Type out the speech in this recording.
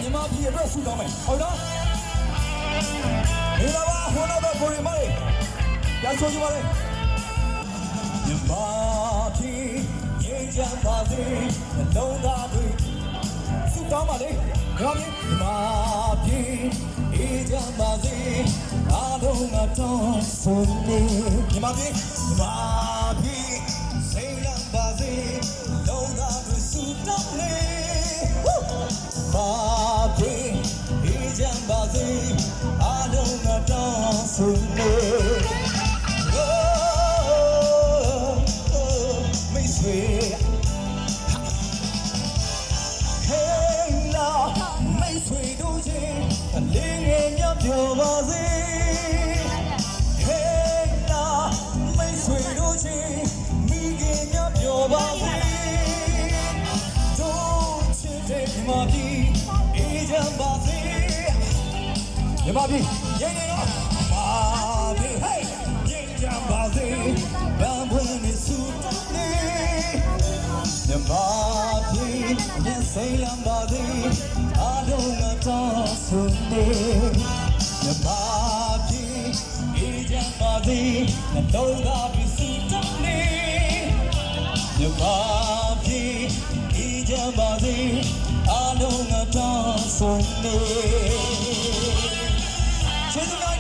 မြန်မာပြည်အတွက်ဆုတောင်းမယ်ဟုတ်နော်ဒီလိုပါဟိုတော့ကိုရီမိုင်းပြန်ဆိုကြပါလေမြန်မာပြည်ရေးချမ်းပါစေလုံးသားတွေဆုတောင်းပါလေမြန်မာပြည်ရေးချမ်းပါစေအားလုံးကတောင်းဆိုနေမြန်မာပြည်စိတ်လမ်းပါစေလုံးသားတွေဆုတောင်းနေဘာပြည်ရေးချမ်းပါစေအားလုံးကတောင်းဆိုနေမိတ်ဆွေဆွေတို့ချင်းအလေးငယ်များပြောပါစေဟေးနာမိတ်ဆွေတို့ချင်းမိခင်များပြောပါစေတို့ချစ်တဲ့မြန်မာပြည်အေးချမ်းပါစေမြန်မာပြည်ရင်းနေတော့ပါပြည်ဟေးရင်းချမ်းပါစေဗန်ဖွင့်နေစုနေမြန်မာပြည်ရင်စိတ်လမ်းပါစေအားလုံးကတောင်းဆိုနေမြန်မာပြည်အေးချမ်းပါစေနှလုံးသားပြီးစုတောင်းနေမြန်မာပြည်အေးချမ်းပါစေအားလုံးကတောင်းဆိုနေကျေးဇူး